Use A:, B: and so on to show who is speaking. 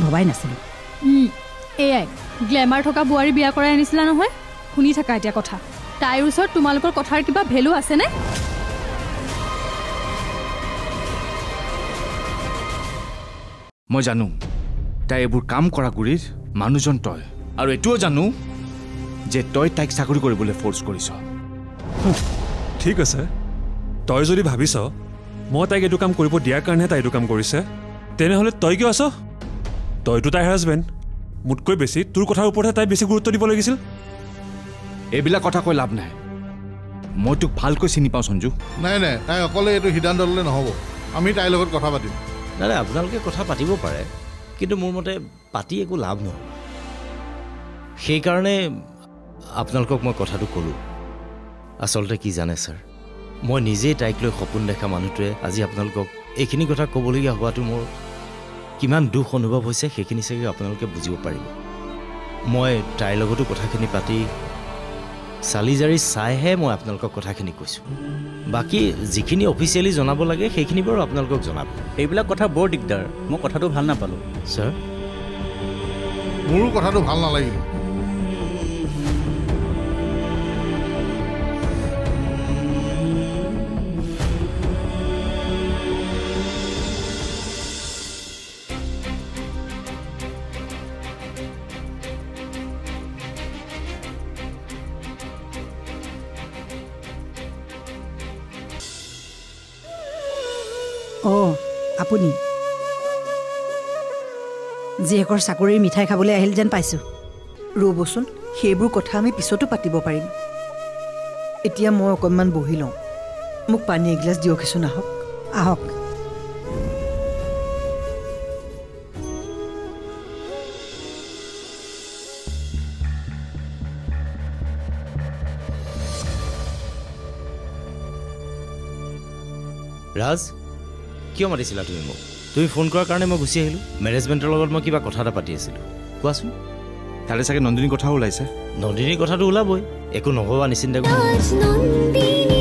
A: ভবাই নাছিলোঁ।
B: এয়াই গ্লেমাৰ থকা বোৱাৰী বিয়া কৰাই আনিছিলা নহয়। শুনি থাকা এতিয়া কথা। তাইৰ ওচৰত তোমালোকৰ কথাৰ কিবা ভেলু আছেনে?
C: মই জানো তাই এইবোৰ কাম কৰা গুৰিৰ মানুহজন তই, আৰু এইটোও জানো যে তই তাইক চাকৰি কৰিবলৈ ফ'ৰ্চ কৰিছ।
D: ঠিক আছে, তই যদি ভাবিছ মই তাইক এইটো কাম কৰিব দিয়াৰ কাৰণেহে তাই এইটো কাম কৰিছে, তেনেহ'লে তই কিয় আছ? তইতো তাইৰ হাজবেণ্ড। মোতকৈ বেছি তোৰ কথাৰ ওপৰতহে তাই বেছি গুৰুত্ব দিব লাগিছিল।
C: এইবিলাক কথা কৈ লাভ নাই। মই তোক ভালকৈ চিনি পাওঁ সঞ্জু।
E: নাই নাই, তাই অকলে এইটো সিদ্ধান্ত ল'লে নহ'ব। আমি তাইৰ লগত কথা পাতিম।
F: দাদা আপোনালোকে কথা পাতিব পাৰে, কিন্তু মোৰ মতে পাতি একো লাভ নহয়। সেইকাৰণে আপোনালোকক মই কথাটো ক'লোঁ। আচলতে কি জানে ছাৰ, মই নিজেই তাইক লৈ সপোন দেখা মানুহটোৱে আজি আপোনালোকক এইখিনি কথা ক'বলগীয়া হোৱাটো মোৰ কিমান দুখ অনুভৱ হৈছে সেইখিনি চাগে আপোনালোকে বুজিব পাৰিব। মই তাইৰ লগতো কথাখিনি পাতি চালি জাৰি চাইহে মই আপোনালোকক কথাখিনি কৈছোঁ। বাকী যিখিনি অফিচিয়েলি জনাব লাগে সেইখিনি বাৰু আপোনালোকক জনাব।
G: এইবিলাক কথা বৰ দিগদাৰ। মই কথাটো ভাল নাপালোঁ
F: ছাৰ।
E: মোৰো কথাটো ভাল নালাগিল।
A: আপুনি জীয়েকৰ চাকৰিৰ মিঠাই খাবলৈ আহিল যেন পাইছোঁ।
H: ৰ'বচোন, সেইবোৰ কথা আমি পিছতো পাতিব পাৰিম। এতিয়া মই অকণমান বহি লওঁ। মোক পানী এগিলাচ দিয়কচোন। আহক
A: আহক।
F: ৰাজ, কিয় মাতিছিলা তুমি মোক? তুমি ফোন কৰাৰ কাৰণে মই গুচি আহিলোঁ। মেনেজমেণ্টৰ লগত মই কিবা কথা এটা পাতি আছিলোঁ। কোৱাচোন।
C: তালৈ চাগে নন্দিনীৰ কথাও ওলাইছে।
F: নন্দিনীৰ কথাটো ওলাবই, একো নহ'বা নিশ্চিন্তা কৰি।